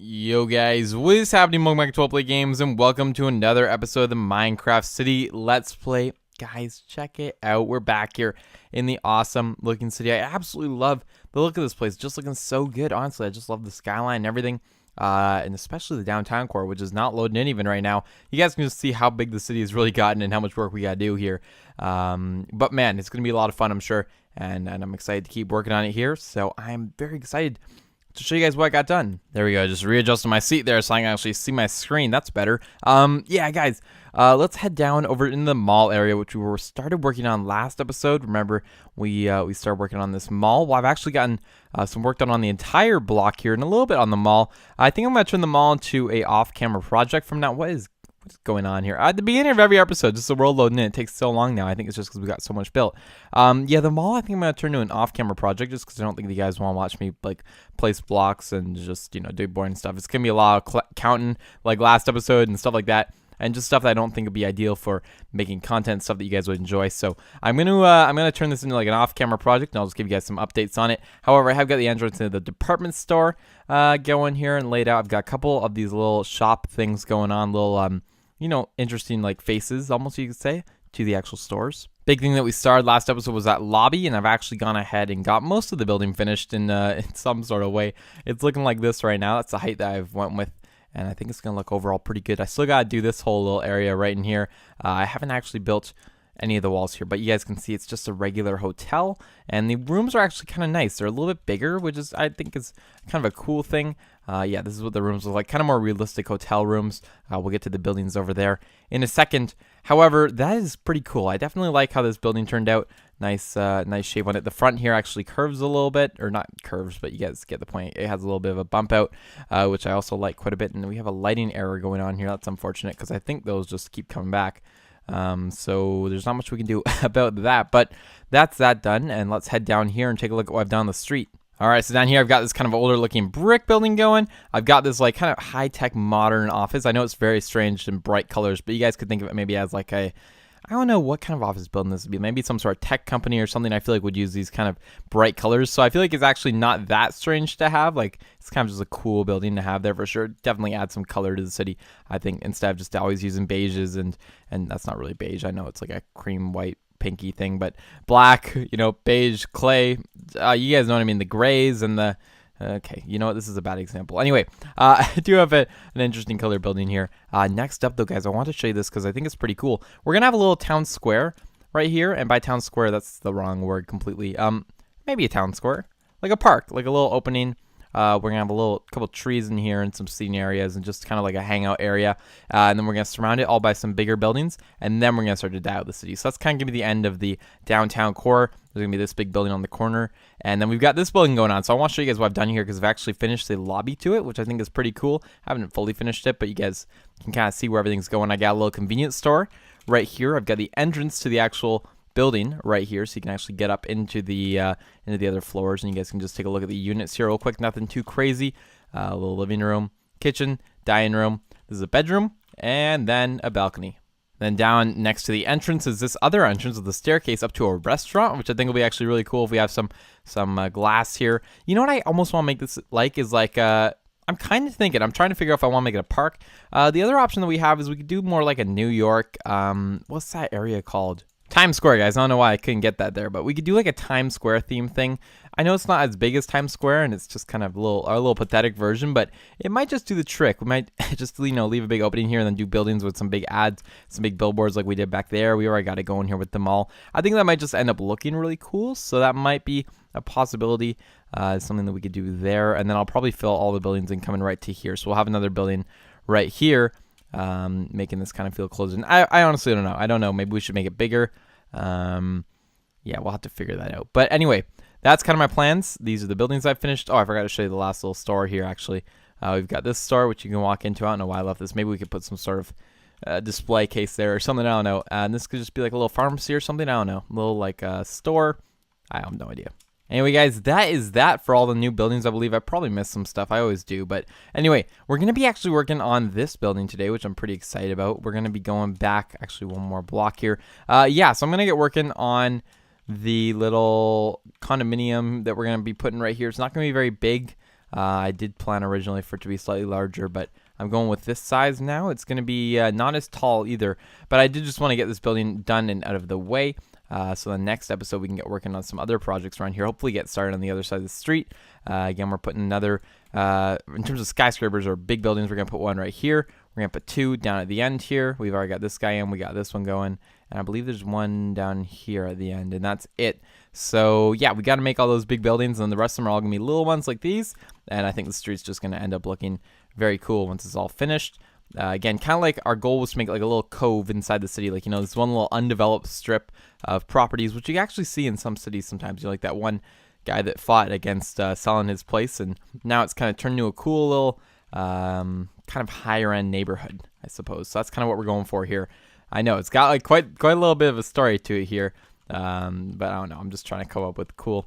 Yo guys, what is happening? Welcome back to Letsplay Games and welcome to another episode of the Minecraft City Let's Play. Guys, check it out. We're back here in the awesome looking city. I absolutely love the look of this place. Just looking so good, honestly. I just love the skyline and everything. And especially the downtown core, which is not loading in even right now. You guys can just see how big the city has really gotten and how much work we gotta do here. But man, it's gonna be a lot of fun, I'm sure. And I'm excited to keep working on it here. So I'm very excited to show you guys what I got done. There we go. Just readjusting my seat there so I can actually see my screen. That's better. Yeah, guys, let's head down over in the mall area, which we started working on last episode. Remember, we started working on this mall. Well, I've actually gotten some work done on the entire block here and a little bit on the mall. I think I'm going to turn the mall into a off-camera project from now. What's going on here? At the beginning of every episode, just the world loading in. It takes so long now. I think it's just because we got so much built. Yeah, the mall I think I'm going to turn to an off-camera project just because I don't think you guys want to watch me like place blocks and just, you know, do boring stuff. It's going to be a lot of counting like last episode and stuff like that. And just stuff that I don't think would be ideal for making content, stuff that you guys would enjoy. So I'm gonna turn this into like an off-camera project, and I'll just give you guys some updates on it. However, I have got the entrance into the department store going here and laid out. I've got a couple of these little shop things going on, little you know, interesting like faces, almost you could say, to the actual stores. Big thing that we started last episode was that lobby, and I've actually gone ahead and got most of the building finished in some sort of way. It's looking like this right now. That's the height that I've went with. And I think it's going to look overall pretty good. I still got to do this whole little area right in here. I haven't actually built any of the walls here, but you guys can see it's just a regular hotel. And the rooms are actually kind of nice. They're a little bit bigger, which is, I think, is kind of a cool thing. Yeah, this is what the rooms look like. Kind of more realistic hotel rooms. We'll get to the buildings over there in a second. However, that is pretty cool. I definitely like how this building turned out. Nice shape on it. The front here actually curves a little bit, or not curves, but you guys get the point. It has a little bit of a bump out, which I also like quite a bit. And we have a lighting error going on here. That's unfortunate because I think those just keep coming back. So there's not much we can do about that. But that's that done. And let's head down here and take a look at what I've done on the street. All right, so down here I've got this kind of older looking brick building going. I've got this like kind of high-tech modern office. I know it's very strange and bright colors, but you guys could think of it maybe as like a, I don't know what kind of office building this would be. Maybe some sort of tech company or something I feel like would use these kind of bright colors. So I feel like it's actually not that strange to have. Like, it's kind of just a cool building to have there for sure. Definitely add some color to the city, I think, instead of just always using beiges. And that's not really beige. I know it's like a cream white pinky thing, but black, you know, beige, clay. You guys know what I mean. The grays and the... Okay, you know what? This is a bad example. Anyway, I do have an interesting color building here. Next up, though, guys, I want to show you this because I think it's pretty cool. We're going to have a little town square right here. And by town square, that's the wrong word completely. Maybe a town square. Like a park, like a little opening. We're going to have a couple trees in here and some seating areas and just kind of like a hangout area. And then we're going to surround it all by some bigger buildings. And then we're going to start to dye out the city. So that's kind of going to be the end of the downtown core. There's going to be this big building on the corner. And then we've got this building going on. So I want to show you guys what I've done here because I've actually finished the lobby to it, which I think is pretty cool. I haven't fully finished it, but you guys can kind of see where everything's going. I got a little convenience store right here. I've got the entrance to the actual building right here, so you can actually get up into the other floors, and you guys can just take a look at the units here real quick. Nothing too crazy. A little living room, kitchen, dining room. This is a bedroom, and then a balcony. Then down next to the entrance is this other entrance with the staircase up to a restaurant, which I think will be actually really cool if we have some glass here. You know what I almost want to make this like is like I'm kind of thinking, I'm trying to figure out if I want to make it a park. The other option that we have is we could do more like a New York, what's that area called? Times Square, guys. I don't know why I couldn't get that there, but we could do like a Times Square theme thing. I know it's not as big as Times Square, and it's just kind of a little pathetic version, but it might just do the trick. We might just, you know, leave a big opening here and then do buildings with some big ads, some big billboards like we did back there. We already got it going here with the mall. I think that might just end up looking really cool, so that might be a possibility, something that we could do there. And then I'll probably fill all the buildings in coming right to here. So we'll have another building right here, making this kind of feel closed. And I honestly don't know. I don't know. Maybe we should make it bigger. Yeah, we'll have to figure that out. But anyway, that's kind of my plans. These are the buildings I've finished. Oh, I forgot to show you the last little store here, actually. We've got this store, which you can walk into. I don't know why I left this. Maybe we could put some sort of display case there or something. I don't know. And this could just be like a little pharmacy or something. I don't know. A little like store. I have no idea. Anyway, guys, that is that for all the new buildings. I believe I probably missed some stuff. I always do. But anyway, we're going to be actually working on this building today, which I'm pretty excited about. We're going to be going back actually one more block here. Yeah, so I'm going to get working on the little condominium that we're going to be putting right here. It's not going to be very big. I did plan originally for it to be slightly larger, but I'm going with this size now. It's going to be not as tall either, but I did just want to get this building done and out of the way. So the next episode we can get working on some other projects around here. Hopefully get started on the other side of the street. Again, we're putting another, in terms of skyscrapers or big buildings, we're going to put one right here. We're going to put two down at the end here. We've already got this guy in. We got this one going. And I believe there's one down here at the end, and that's it. So yeah, we got to make all those big buildings, and the rest of them are all going to be little ones like these. And I think the street's just going to end up looking very cool once it's all finished. Again, kind of like our goal was to make like a little cove inside the city, like, you know, this one little undeveloped strip of properties, which you actually see in some cities sometimes. You know, like that one guy that fought against selling his place, and now it's kind of turned into a cool little kind of higher end neighborhood, I suppose. So that's kind of what we're going for here. I know it's got like quite a little bit of a story to it here, but I don't know. I'm just trying to come up with cool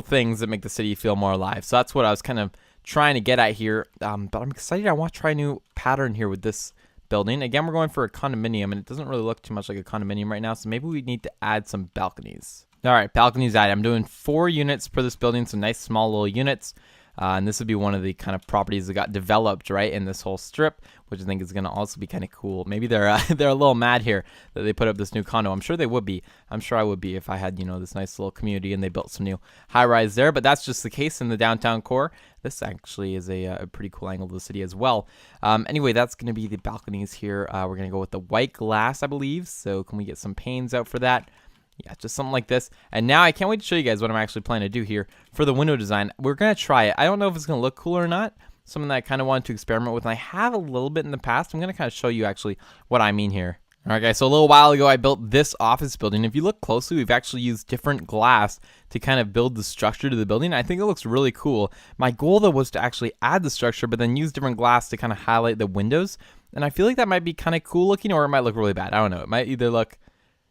things that make the city feel more alive. So that's what I was kind of trying to get at here. But I'm excited. I want to try a new pattern here with this building. Again, we're going for a condominium, and it doesn't really look too much like a condominium right now. So maybe we need to add some balconies. All right, balconies added. I'm doing 4 units per this building, so nice small little units. And this would be one of the kind of properties that got developed right in this whole strip, which I think is going to also be kind of cool. Maybe they're they're a little mad here that they put up this new condo. I'm sure they would be. I'm sure I would be if I had, you know, this nice little community and they built some new high-rise there. But that's just the case in the downtown core. This actually is a pretty cool angle to the city as well. Anyway, that's going to be the balconies here. We're going to go with the white glass, I believe. So can we get some panes out for that? Yeah, just something like this. And now I can't wait to show you guys what I'm actually planning to do here for the window design. We're going to try it. I don't know if it's going to look cool or not. Something that I kind of wanted to experiment with, and I have a little bit in the past. I'm going to kind of show you actually what I mean here. All right, guys, so a little while ago, I built this office building. If you look closely, we've actually used different glass to kind of build the structure to the building. I think it looks really cool. My goal, though, was to actually add the structure, but then use different glass to kind of highlight the windows. And I feel like that might be kind of cool looking, or it might look really bad. I don't know. It might either look...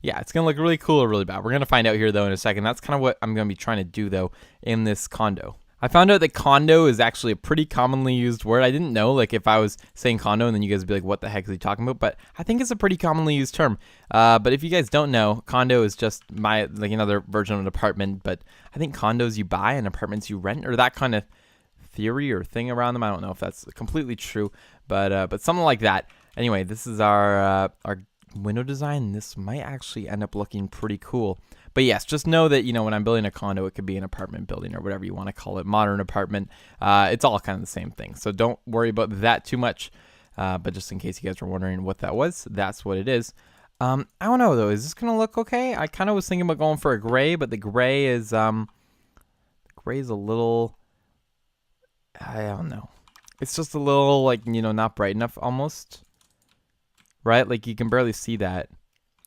Yeah, it's going to look really cool or really bad. We're going to find out here, though, in a second. That's kind of what I'm going to be trying to do, though, in this condo. I found out that condo is actually a pretty commonly used word. I didn't know, like, if I was saying condo, and then you guys would be like, what the heck is he talking about? But I think it's a pretty commonly used term. But if you guys don't know, condo is just like another version of an apartment. But I think condos you buy and apartments you rent, or that kind of theory or thing around them. I don't know if that's completely true, but something like that. Anyway, this is our window design. This might actually end up looking pretty cool. But yes, just know that, you know, when I'm building a condo, it could be an apartment building or whatever you want to call it, modern apartment. It's all kind of the same thing. So don't worry about that too much. But just in case you guys were wondering what that was, that's what it is. I don't know, though. Is this going to look okay? I kind of was thinking about going for a gray, but the gray is a little, I don't know. It's just a little, like, you know, not bright enough almost. Right? Like, you can barely see that.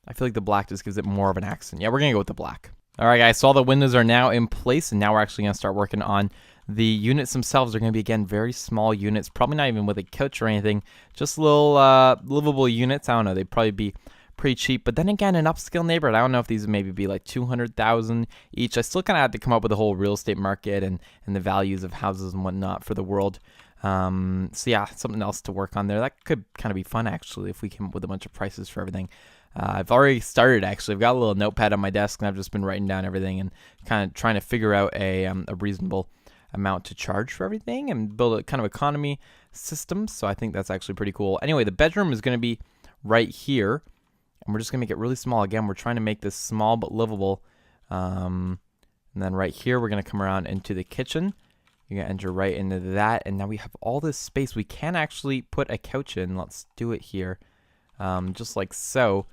I feel like the black just gives it more of an accent. Yeah, we're going to go with the black. All right, guys. So all the windows are now in place, and now we're actually going to start working on the units themselves. They're going to be, again, very small units. Probably not even with a couch or anything. Just little livable units. I don't know. They'd probably be pretty cheap. But then again, an upscale neighborhood, I don't know if these would maybe be like $200,000 each. I still kind of have to come up with the whole real estate market and the values of houses and whatnot for the world. So yeah, something else to work on there. That could kind of be fun, actually, if we came up with a bunch of prices for everything. I've already started, actually. I've got a little notepad on my desk, and I've just been writing down everything and kind of trying to figure out a reasonable amount to charge for everything and build a kind of economy system. So I think that's actually pretty cool. Anyway, the bedroom is going to be right here, and we're just going to make it really small. Again, we're trying to make this small but livable. And then right here, we're going to come around into the kitchen. You're going to enter right into that, and now we have all this space. We can actually put a couch in. Let's do it here, just like so.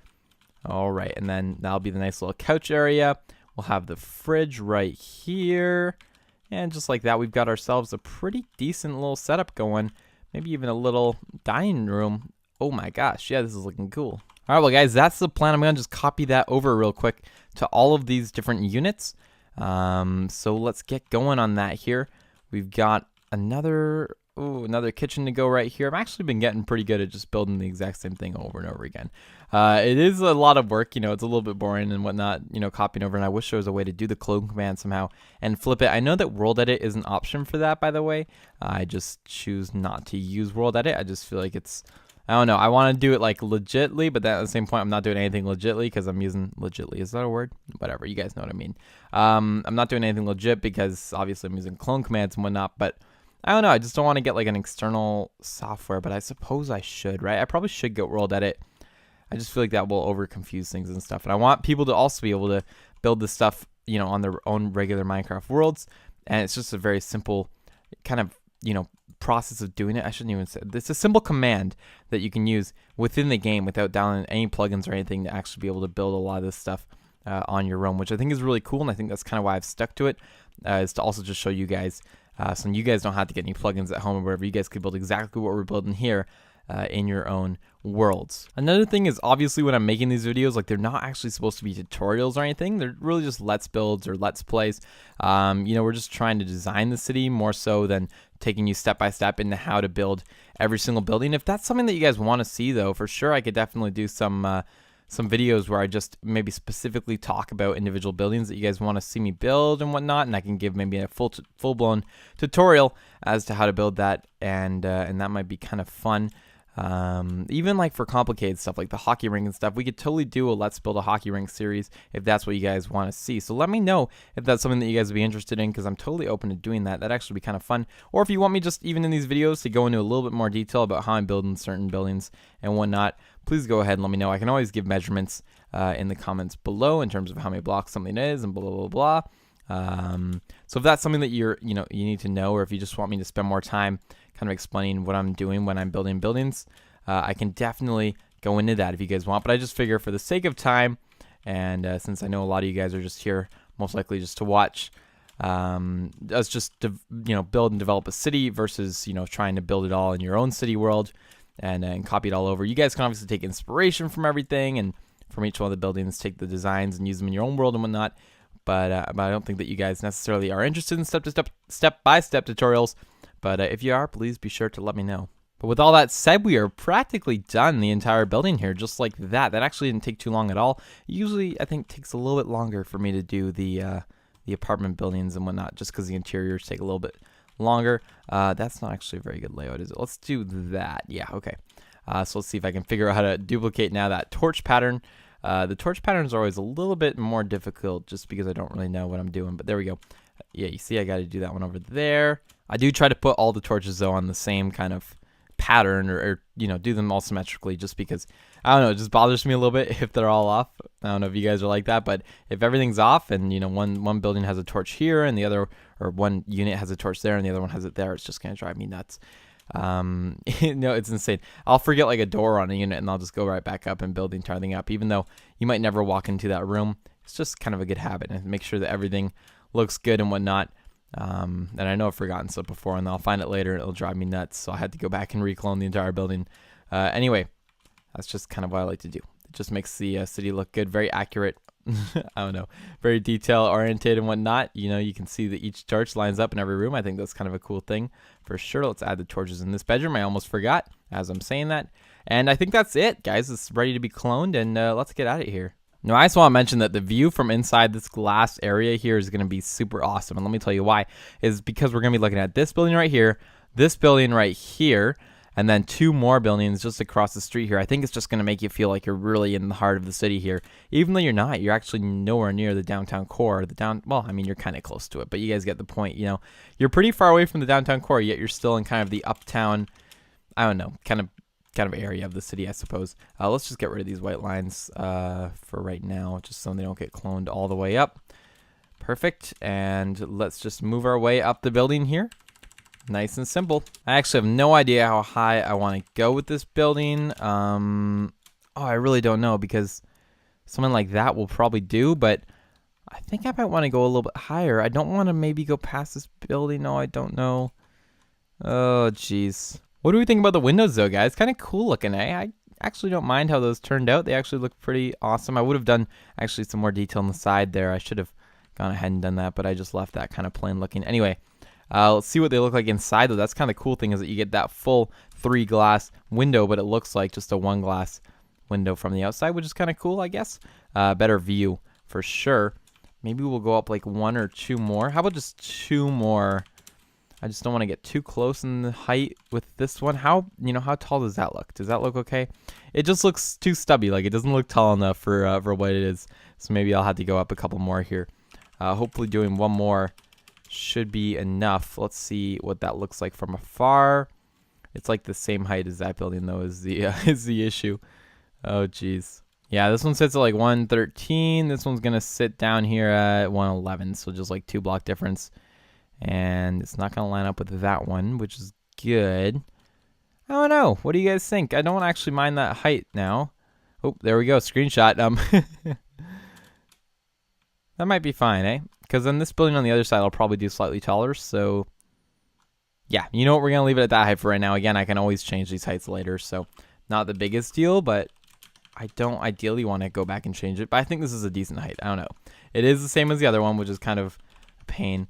All right, and then that'll be the nice little couch area. We'll have the fridge right here, and just like that, we've got ourselves a pretty decent little setup going. Maybe even a little dining room. Oh my gosh, yeah, this is looking cool. All right, well, guys, that's the plan. I'm going to just copy that over real quick to all of these different units. So let's get going on that here. We've got another kitchen to go right here. I've actually been getting pretty good at just building the exact same thing over and over again. It is a lot of work, you know, it's a little bit boring and whatnot, you know, copying over, and I wish there was a way to do the clone command somehow and flip it. I know that world edit is an option for that, by the way. I just choose not to use world edit. I just feel like it's, I don't know, I want to do it like legitly, but then at the same point, I'm not doing anything legitly because I'm using legitly. Is that a word? Whatever, you guys know what I mean. I'm not doing anything legit because obviously I'm using clone commands and whatnot, but I don't know. I just don't want to get like an external software, but I suppose I should, right? I probably should get World Edit. I just feel like that will over confuse things and stuff. And I want people to also be able to build this stuff, you know, on their own regular Minecraft worlds. And it's just a very simple kind of, you know, process of doing it. I shouldn't even say it's a simple command that you can use within the game without downloading any plugins or anything to actually be able to build a lot of this stuff on your own, which I think is really cool. And I think that's kind of why I've stuck to it, is to also just show you guys, so you guys don't have to get any plugins at home or wherever. You guys could build exactly what we're building here in your own worlds. Another thing is, obviously when I'm making these videos, like, they're not actually supposed to be tutorials or anything. They're really just let's builds or let's plays. You know, we're just trying to design the city more so than taking you step by step into how to build every single building. If that's something that you guys want to see, though, for sure I could definitely do some videos where I just maybe specifically talk about individual buildings that you guys want to see me build and whatnot, and I can give maybe a full-blown tutorial as to how to build that, and that might be kind of fun. Even like for complicated stuff like the hockey rink and stuff, we could totally do a let's build a hockey rink series if that's what you guys want to see. So let me know if that's something that you guys would be interested in, because I'm totally open to doing that. That'd actually be kind of fun. Or if you want me just even in these videos to go into a little bit more detail about how I'm building certain buildings and whatnot, please go ahead and let me know. I can always give measurements in the comments below in terms of how many blocks something is and blah blah blah blah. So if that's something that you need to know, or if you just want me to spend more time kind of explaining what I'm doing when I'm building buildings, I can definitely go into that if you guys want. But I just figure for the sake of time, and since I know a lot of you guys are just here most likely just to watch us just build and develop a city versus trying to build it all in your own city world and copy it all over. You guys can obviously take inspiration from everything and from each one of the buildings, take the designs and use them in your own world and whatnot. But I don't think that you guys necessarily are interested in step-by-step tutorials. But if you are, please be sure to let me know. But with all that said, we are practically done the entire building here, just like that. That actually didn't take too long at all. Usually, I think, takes a little bit longer for me to do the apartment buildings and whatnot, just because the interiors take a little bit longer. That's not actually a very good layout, is it? Let's do that. Yeah, okay. So let's see if I can figure out how to duplicate now that torch pattern. The torch patterns are always a little bit more difficult just because I don't really know what I'm doing. But there we go. Yeah, you see I got to do that one over there. I do try to put all the torches, though, on the same kind of pattern or do them all symmetrically, just because, I don't know, it just bothers me a little bit if they're all off. I don't know if you guys are like that, but if everything's off and, one building has a torch here and the other, or one unit has a torch there and the other one has it there, it's just going to drive me nuts. It's insane. I'll forget like a door on a unit and I'll just go right back up and build the entire thing up, even though you might never walk into that room. It's just kind of a good habit, and make sure that everything looks good and whatnot. And I know I've forgotten stuff before, and I'll find it later and it'll drive me nuts, so I had to go back and reclone the entire building. Anyway, that's just kind of what I like to do. It just makes the city look good, very accurate. I don't know, very detail oriented and whatnot. You can see that each torch lines up in every room. I think that's kind of a cool thing for sure. Let's add the torches in this bedroom. I almost forgot as I'm saying that. And I think that's it, guys. It's ready to be cloned, and let's get at it here. Now, I just want to mention that the view from inside this glass area here is going to be super awesome. And let me tell you why. Is because we're going to be looking at this building right here, this building right here, and then two more buildings just across the street here. I think it's just going to make you feel like you're really in the heart of the city here. Even though you're not. You're actually nowhere near the downtown core. Well, I mean, you're kind of close to it, but you guys get the point. You're pretty far away from the downtown core, yet you're still in kind of the uptown, I don't know, kind of area of the city, I suppose. Let's just get rid of these white lines for right now, just so they don't get cloned all the way up. Perfect. And let's just move our way up the building here. Nice and simple. I actually have no idea how high I want to go with this building. I really don't know, because something like that will probably do, but I think I might want to go a little bit higher. I don't want to maybe go past this building. No, I don't know. Oh, jeez. What do we think about the windows, though, guys? Kind of cool looking, eh? I actually don't mind how those turned out. They actually look pretty awesome. I would have done actually some more detail on the side there. I should have gone ahead and done that, but I just left that kind of plain looking. Anyway, let's see what they look like inside, though. That's kind of the cool thing, is that you get that full 3-glass window, but it looks like just a 1-glass window from the outside, which is kind of cool, I guess. Better view for sure. Maybe we'll go up like 1 or 2 more. How about just 2 more? I just don't want to get too close in the height with this one. How tall does that look? Does that look okay? It just looks too stubby. Like, it doesn't look tall enough for what it is. So maybe I'll have to go up a couple more here. Hopefully doing 1 more should be enough. Let's see what that looks like from afar. It's like the same height as that building though is the is the issue. Oh geez. Yeah, this one sits at like 113. This one's gonna sit down here at 111, so just like 2 block difference. And it's not gonna line up with that one, which is good. I don't know. What do you guys think? I don't actually mind that height now. Oh, there we go. Screenshot. That might be fine, eh? Because then this building on the other side will probably do slightly taller. So, yeah, you know what? We're going to leave it at that height for right now. Again, I can always change these heights later. So, not the biggest deal, but I don't ideally want to go back and change it. But I think this is a decent height. I don't know. It is the same as the other one, which is kind of a pain.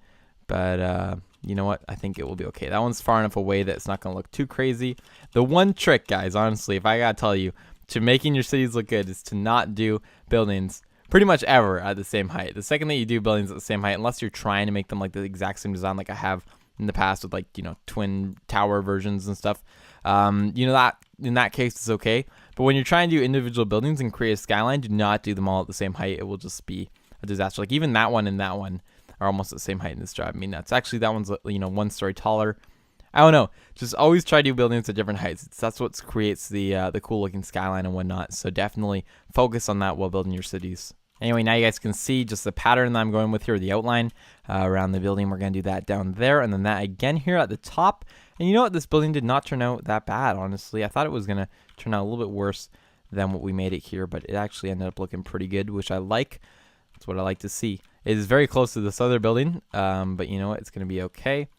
But, you know what? I think it will be okay. That one's far enough away that it's not going to look too crazy. The one trick, guys, honestly, if I got to tell you, to making your cities look good is to not do buildings pretty much ever at the same height. The second that you do buildings at the same height, unless you're trying to make them like the exact same design like I have in the past with like, you know, twin tower versions and stuff, you know, that in that case it's okay. But when you're trying to do individual buildings and create a skyline, do not do them all at the same height. It will just be a disaster. Like even that one and that one are almost at the same height in this drive. I mean, that's actually, that one's, you know, 1 story taller. I don't know. Just always try to do buildings at different heights. That's what creates the cool looking skyline and whatnot. So definitely focus on that while building your cities. Anyway, now you guys can see just the pattern that I'm going with here, the outline around the building. We're going to do that down there and then that again here at the top. And you know what? This building did not turn out that bad, honestly. I thought it was going to turn out a little bit worse than what we made it here, but it actually ended up looking pretty good, which I like. That's what I like to see. It is very close to this other building, but you know what? It's going to be okay.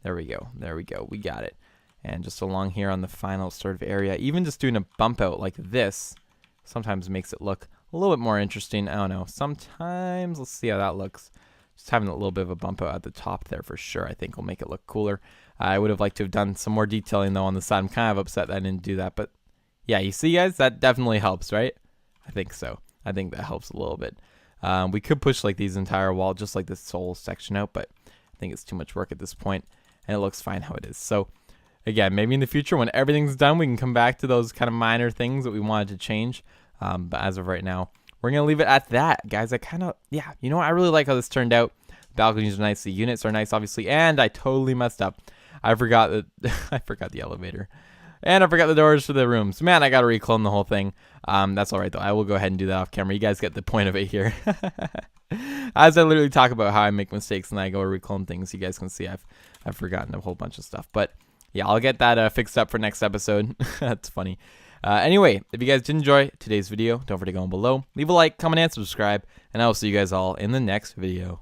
There we go. There we go. We got it. And just along here on the final sort of area, even just doing a bump out like this sometimes makes it look a little bit more interesting. I don't know. Sometimes, let's see how that looks. Just having a little bit of a bump out at the top there for sure, I think will make it look cooler. I would have liked to have done some more detailing though on the side. I'm kind of upset that I didn't do that. But yeah, you see guys, that definitely helps, right? I think so. I think that helps a little bit. We could push like these entire wall, just like this whole section out, but I think it's too much work at this point. And it looks fine how it is. So again, maybe in the future when everything's done, we can come back to those kind of minor things that we wanted to change. But as of right now, we're going to leave it at that. Guys, I kind of, yeah, you know what? I really like how this turned out. Balconies are nice. The units are nice, obviously. And I totally messed up. I forgot that I forgot the elevator. And I forgot the doors for the rooms. Man, I got to reclone the whole thing. That's all right, though. I will go ahead and do that off camera. You guys get the point of it here. As I literally talk about how I make mistakes and I go to reclone things, you guys can see I've forgotten a whole bunch of stuff. But yeah, I'll get that fixed up for next episode. That's funny. Anyway, if you guys did enjoy today's video, don't forget to go below. Leave a like, comment, and subscribe. And I will see you guys all in the next video.